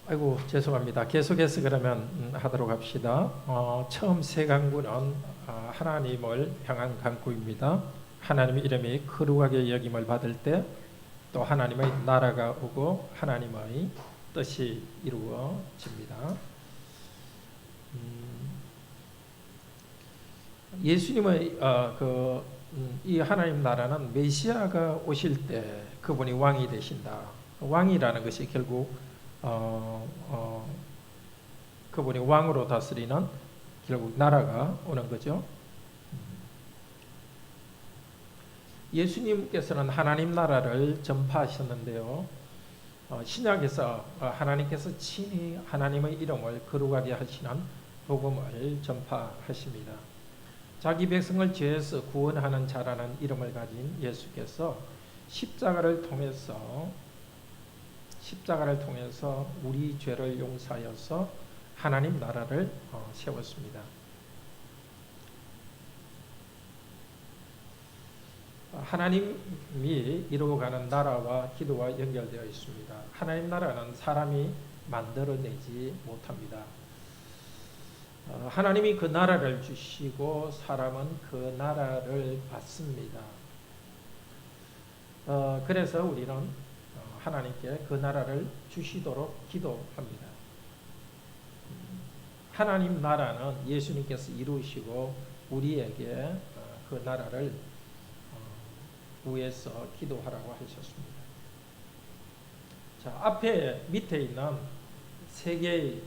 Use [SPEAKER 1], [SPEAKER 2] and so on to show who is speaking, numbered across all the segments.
[SPEAKER 1] 아이고 죄송합니다. 계속해서 그러면 하도록 합시다. 처음 세 강구는 하나님을 향한 강구입니다. 하나님의 이름이 거룩하게 여김을 받을 때 또 하나님의 나라가 오고 하나님의 뜻이 이루어집니다. 예수님의 이 하나님 나라는 메시아가 오실 때 그분이 왕이 되신다. 왕이라는 것이 결국 그분이 왕으로 다스리는 결국 나라가 오는 거죠. 예수님께서는 하나님 나라를 전파하셨는데요. 신약에서 하나님께서 친히 하나님의 이름을 거룩하게 하시는 복음을 전파하십니다. 자기 백성을 죄에서 구원하는 자라는 이름을 가진 예수께서 십자가를 통해서 우리 죄를 용서하여서 하나님 나라를 세웠습니다. 하나님이 이루어가는 나라와 기도와 연결되어 있습니다. 하나님 나라는 사람이 만들어내지 못합니다. 하나님이 그 나라를 주시고 사람은 그 나라를 받습니다. 그래서 우리는 하나님께 그 나라를 주시도록 기도합니다. 하나님 나라는 예수님께서 이루시고 우리에게 그 나라를 구해서 기도하라고 하셨습니다. 자, 밑에 있는 세 개의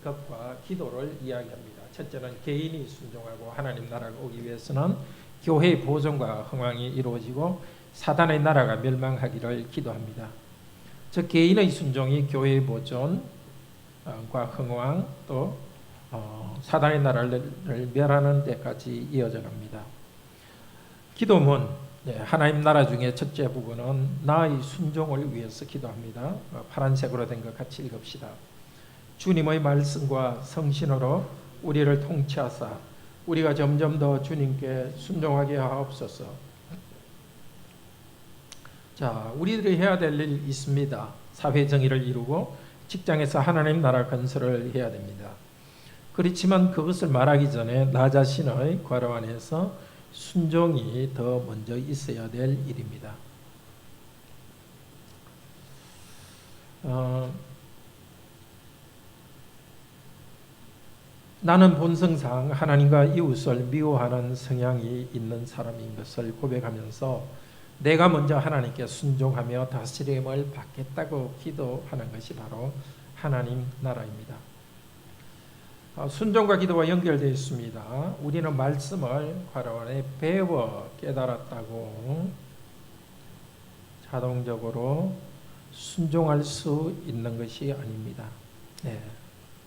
[SPEAKER 1] 것과 기도를 이야기합니다. 첫째는 개인이 순종하고 하나님 나라가 오기 위해서는 교회의 보존과 흥왕이 이루어지고 사단의 나라가 멸망하기를 기도합니다. 즉 개인의 순종이 교회의 보존과 흥왕 또 사단의 나라를 멸하는 데까지 이어져 갑니다. 기도문 하나님 나라 중에 첫째 부분은 나의 순종을 위해서 기도합니다. 파란색으로 된 것 같이 읽읍시다. 주님의 말씀과 성신으로 우리를 통치하사 우리가 점점 더 주님께 순종하게 하옵소서. 자, 우리들이 해야 될 일 있습니다. 사회 정의를 이루고 직장에서 하나님 나라 건설을 해야 됩니다. 그렇지만 그것을 말하기 전에 나 자신의 괄호 안에서 순종이 더 먼저 있어야 될 일입니다. 나는 본성상 하나님과 이웃을 미워하는 성향이 있는 사람인 것을 고백하면서 내가 먼저 하나님께 순종하며 다스림을 받겠다고 기도하는 것이 바로 하나님 나라입니다. 순종과 기도와 연결되어 있습니다. 우리는 말씀을 괄호 안에 배워 깨달았다고 자동적으로 순종할 수 있는 것이 아닙니다.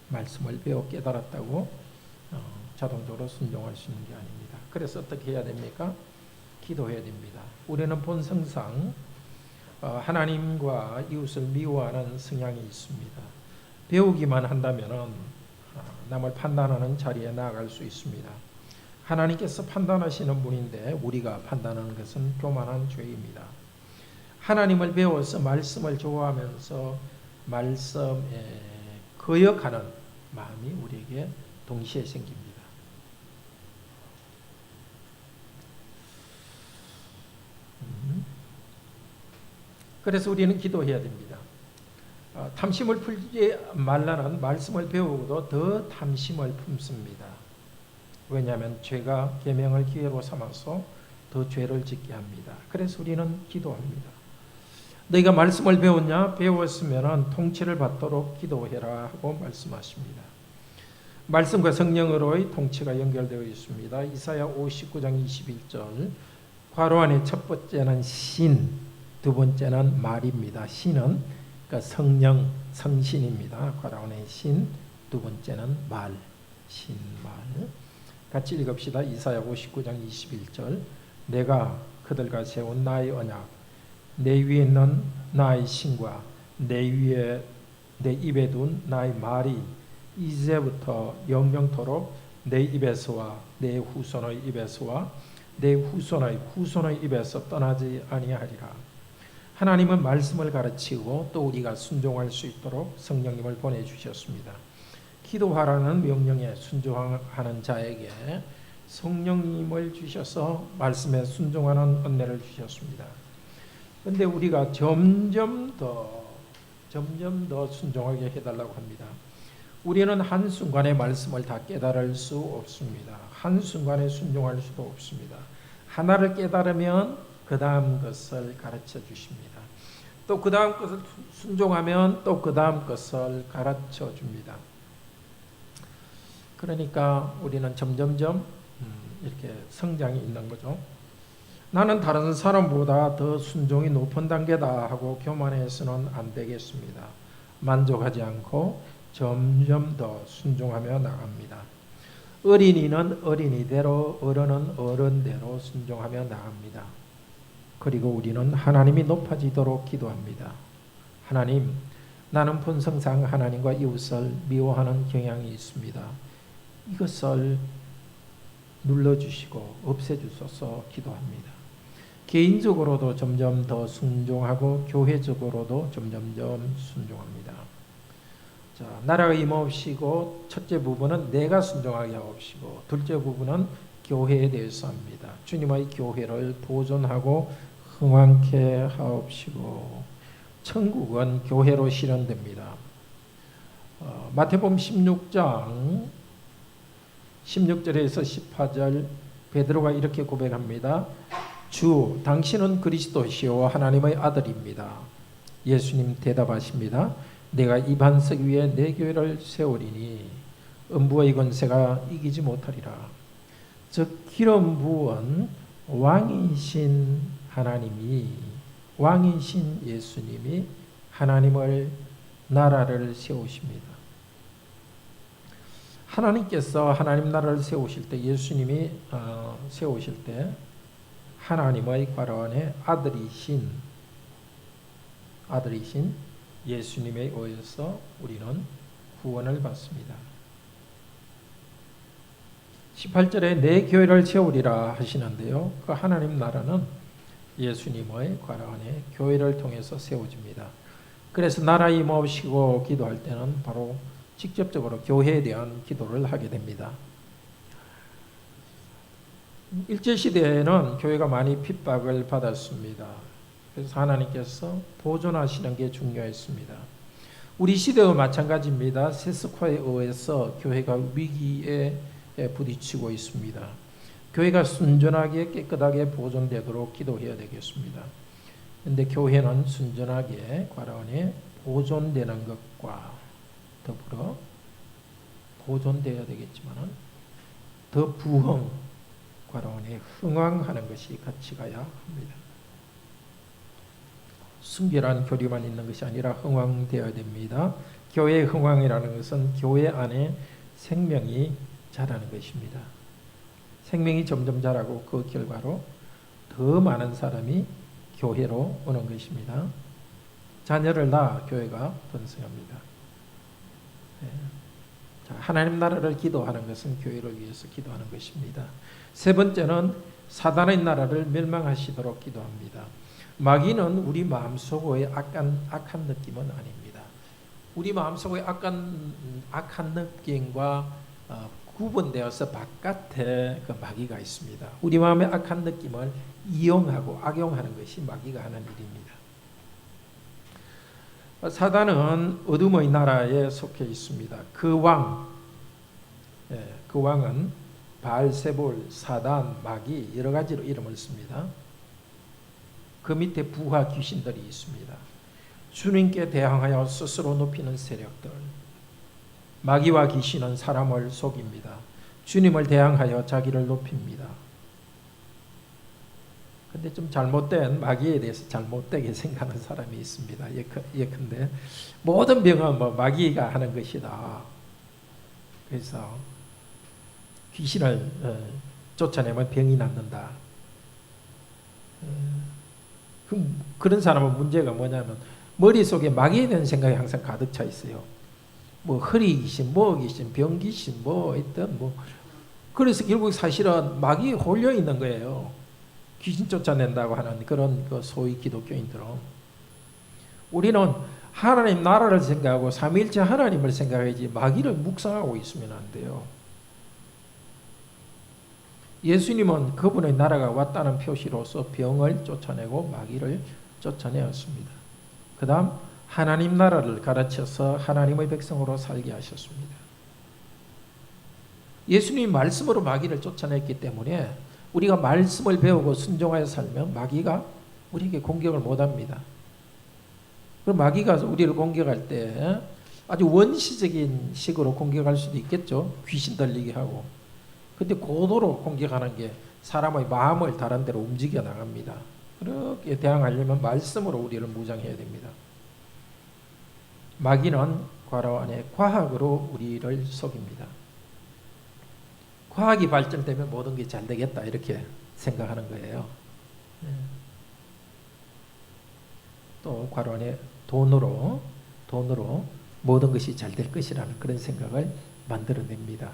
[SPEAKER 1] 말씀을 배워 깨달았다고 자동적으로 순종할 수 있는 게 아닙니다. 그래서 어떻게 해야 됩니까? 기도해야 됩니다. 우리는 본성상 하나님과 이웃을 미워하는 성향이 있습니다. 배우기만 한다면 남을 판단하는 자리에 나아갈 수 있습니다. 하나님께서 판단하시는 분인데 우리가 판단하는 것은 교만한 죄입니다. 하나님을 배워서 말씀을 좋아하면서 말씀에 거역하는 마음이 우리에게 동시에 생깁니다. 그래서 우리는 기도해야 됩니다. 탐심을 풀지 말라는 말씀을 배우고도 더 탐심을 품습니다. 왜냐하면 죄가 계명을 기회로 삼아서 더 죄를 짓게 합니다. 그래서 우리는 기도합니다. 너희가 말씀을 배웠냐? 배웠으면 통치를 받도록 기도해라 하고 말씀하십니다. 말씀과 성령으로의 통치가 연결되어 있습니다. 이사야 59장 21절 괄호 안에 첫 번째는 신, 두 번째는 말입니다. 신은 그러니까 성령, 성신입니다. 괄호 안에 신, 두 번째는 말, 신, 말. 같이 읽읍시다. 이사야 59장 21절 내가 그들과 세운 나의 언약 내 위에 있는 나의 신과 내 입에 둔 나의 말이 이제부터 영영토록 내 입에서와 내 후손의 입에서와 내 후손의 후손의 입에서 떠나지 아니하리라. 하나님은 말씀을 가르치고 또 우리가 순종할 수 있도록 성령님을 보내주셨습니다. 기도하라는 명령에 순종하는 자에게 성령님을 주셔서 말씀에 순종하는 은혜를 주셨습니다. 그런데 우리가 점점 더 순종하게 해달라고 합니다. 우리는 한순간에 말씀을 다 깨달을 수 없습니다. 한순간에 순종할 수도 없습니다. 하나를 깨달으면 그 다음 것을 가르쳐 주십니다. 또 그 다음 것을 순종하면 또 그 다음 것을 가르쳐 줍니다. 그러니까 우리는 점점점 이렇게 성장이 있는 거죠. 나는 다른 사람보다 더 순종이 높은 단계다 하고 교만해서는 안 되겠습니다. 만족하지 않고 점점 더 순종하며 나갑니다. 어린이는 어린이대로, 어른은 어른대로 순종하며 나갑니다. 그리고 우리는 하나님이 높아지도록 기도합니다. 하나님, 나는 본성상 하나님과 이웃을 미워하는 경향이 있습니다. 이것을 눌러주시고 없애주소서 기도합니다. 개인적으로도 점점 더 순종하고 교회적으로도 점점점 순종합니다. 자, 나라가 임하옵시고 첫째 부분은 내가 순종하게 하옵시고 둘째 부분은 교회에 대해서 합니다. 주님의 교회를 보존하고 흥왕케 하옵시고 천국은 교회로 실현됩니다. 마태복음 16장 16절에서 18절 베드로가 이렇게 고백합니다. 주, 당신은 그리스도시요 하나님의 아들입니다. 예수님 대답하십니다. 내가 이 반석 위에 내 교회를 세우리니 음부의 권세가 이기지 못하리라. 즉 기름 부은 왕이신 하나님이, 왕이신 예수님이 하나님을 나라를 세우십니다. 하나님께서 하나님 나라를 세우실 때, 예수님이 세우실 때 하나님의 과로안의 아들이신 예수님에 의해서 우리는 구원을 받습니다. 18절에 내 교회를 세우리라 하시는데요. 그 하나님 나라는 예수님의 과로안의 교회를 통해서 세워집니다. 그래서 나라 임하옵시고 기도할 때는 바로 직접적으로 교회에 대한 기도를 하게 됩니다. 일제시대에는 교회가 많이 핍박을 받았습니다. 그래서 하나님께서 보존하시는 게 중요했습니다. 우리 시대와 마찬가지입니다. 세습화에 의해서 교회가 위기에 부딪히고 있습니다. 교회가 순전하게 깨끗하게 보존되도록 기도해야 되겠습니다. 그런데 교회는 순전하게 과로안에 보존되는 것과 더불어 보존되어야 되겠지만 더 부흥, 과로안에 흥왕하는 것이 같이 가야 합니다. 순결한 교리만 있는 것이 아니라 흥왕되어야 됩니다. 교회의 흥왕이라는 것은 교회 안에 생명이 자라는 것입니다. 생명이 점점 자라고 그 결과로 더 많은 사람이 교회로 오는 것입니다. 자녀를 낳아 교회가 번성합니다. 네. 자, 하나님 나라를 기도하는 것은 교회를 위해서 기도하는 것입니다. 세 번째는 사단의 나라를 멸망하시도록 기도합니다. 마귀는 우리 마음속의 악한 느낌은 아닙니다. 우리 마음속의 악한 느낌과 구분되어서 바깥에 그 마귀가 있습니다. 우리 마음의 악한 느낌을 이용하고 악용하는 것이 마귀가 하는 일입니다. 사단은 어둠의 나라에 속해 있습니다. 그 왕은 바알세불, 사단, 마귀 여러 가지로 이름을 씁니다. 그 밑에 부하 귀신들이 있습니다. 주님께 대항하여 스스로 높이는 세력들. 마귀와 귀신은 사람을 속입니다. 주님을 대항하여 자기를 높입니다. 근데 좀 잘못된 마귀에 대해서 잘못되게 생각하는 사람이 있습니다. 예컨대 모든 병은 마귀가 하는 것이다. 그래서 귀신을 쫓아내면 병이 낫는다. 그런 사람은 문제가 뭐냐면 머릿속에 마귀에 대한 생각이 항상 가득 차 있어요. 뭐 허리 귀신, 뭐 귀신, 병 귀신, 뭐 있든 뭐. 그래서 결국 사실은 마귀에 홀려 있는 거예요. 귀신 쫓아낸다고 하는 그런 그 소위 기독교인들은. 우리는 하나님 나라를 생각하고 삼위일체 하나님을 생각하지 마귀를 묵상하고 있으면 안 돼요. 예수님은 그분의 나라가 왔다는 표시로서 병을 쫓아내고 마귀를 쫓아내었습니다. 그 다음 하나님 나라를 가르쳐서 하나님의 백성으로 살게 하셨습니다. 예수님이 말씀으로 마귀를 쫓아냈기 때문에 우리가 말씀을 배우고 순종하여 살면 마귀가 우리에게 공격을 못합니다. 그럼 마귀가 우리를 공격할 때 아주 원시적인 식으로 공격할 수도 있겠죠. 귀신 들리게 하고. 근데 고도로 공격하는 게 사람의 마음을 다른 데로 움직여 나갑니다. 그렇게 대항하려면 말씀으로 우리를 무장해야 됩니다. 마귀는 괄호 안에 과학으로 우리를 속입니다. 과학이 발전되면 모든 게 잘 되겠다 이렇게 생각하는 거예요. 또 괄호 안에 돈으로 모든 것이 잘 될 것이라는 그런 생각을 만들어냅니다.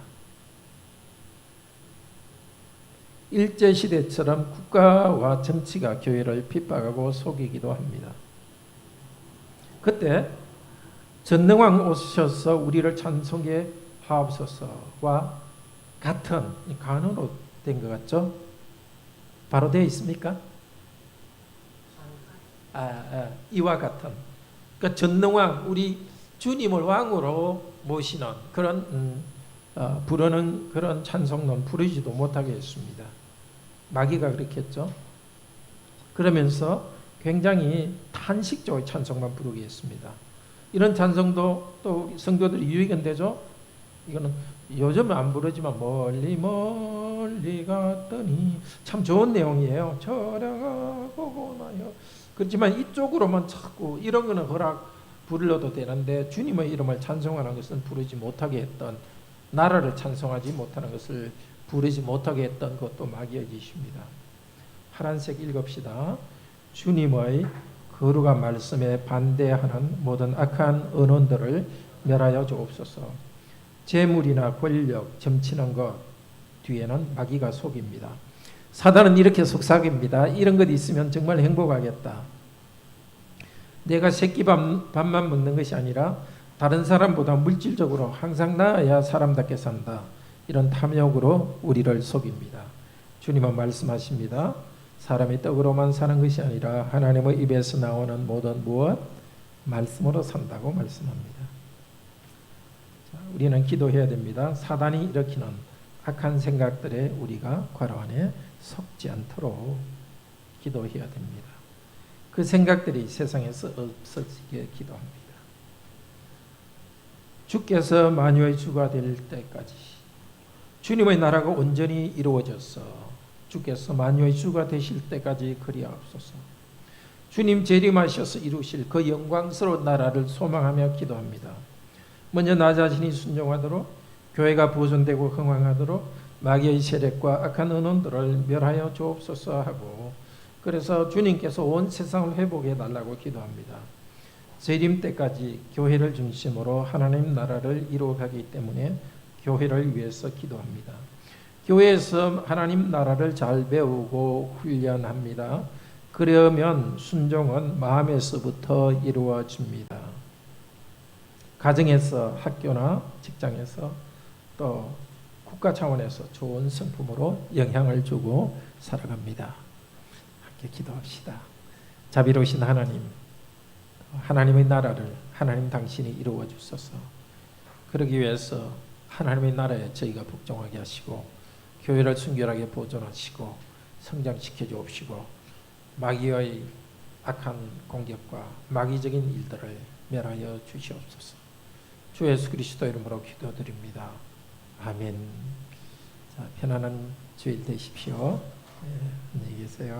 [SPEAKER 1] 일제시대처럼 국가와 정치가 교회를 핍박하고 속이기도 합니다. 그때 전능왕 오셔서 우리를 찬송해 하옵소서와 같은 간언으로 된 것 같죠? 바로 되어 있습니까? 이와 같은 그러니까 전능왕 우리 주님을 왕으로 모시는 그런 부르는 그런 찬송은 부르지도 못하게 했습니다. 마귀가 그렇게 했죠. 그러면서 굉장히 탄식적인 찬송만 부르게 했습니다. 이런 찬송도 또 성도들이 유익한데죠. 이거는 요즘은 안 부르지만 멀리 멀리 갔더니 참 좋은 내용이에요. 저량하고 나요. 그렇지만 이쪽으로만 자꾸 이런 거는 불러도 되는데 주님의 이름을 찬송하는 것은 부르지 못하게 했던 나라를 찬송하지 못하는 것을 부르지 못하게 했던 것도 마귀의 짓입니다. 파란색 읽읍시다. 주님의 거룩한 말씀에 반대하는 모든 악한 언어들을 멸하여 주옵소서. 재물이나 권력, 점치는 것 뒤에는 마귀가 속입니다. 사단은 이렇게 속삭입니다. 이런 것 있으면 정말 행복하겠다. 내가 새끼밥만 먹는 것이 아니라 다른 사람보다 물질적으로 항상 나아야 사람답게 산다. 이런 탐욕으로 우리를 속입니다. 주님은 말씀하십니다. 사람이 떡으로만 사는 것이 아니라 하나님의 입에서 나오는 모든 무엇? 말씀으로 산다고 말씀합니다. 자, 우리는 기도해야 됩니다. 사단이 일으키는 악한 생각들에 우리가 괄호 안에 속지 않도록 기도해야 됩니다. 그 생각들이 세상에서 없어지게 기도합니다. 주께서 만유의 주가 될 때까지 주님의 나라가 온전히 이루어져서 주께서 만유의 주가 되실 때까지 그리하옵소서. 주님 재림하셔서 이루실 그 영광스러운 나라를 소망하며 기도합니다. 먼저 나 자신이 순종하도록 교회가 보존되고 흥왕하도록 마귀의 세력과 악한 언론들을 멸하여 주옵소서 하고 그래서 주님께서 온 세상을 회복해 달라고 기도합니다. 재림 때까지 교회를 중심으로 하나님 나라를 이루어가기 때문에 교회를 위해서 기도합니다. 교회에서 하나님 나라를 잘 배우고 훈련합니다. 그러면 순종은 마음에서부터 이루어집니다. 가정에서, 학교나 직장에서 또 국가 차원에서 좋은 성품으로 영향을 주고 살아갑니다. 함께 기도합시다. 자비로우신 하나님, 하나님의 나라를 하나님 당신이 이루어 주소서. 그러기 위해서 하나님의 나라에 저희가 복종하게 하시고 교회를 순결하게 보존하시고 성장시켜 주옵시고 마귀의 악한 공격과 마귀적인 일들을 멸하여 주시옵소서. 주 예수 그리스도 이름으로 기도드립니다. 아멘. 자, 편안한 주일 되십시오. 네, 안녕히 계세요.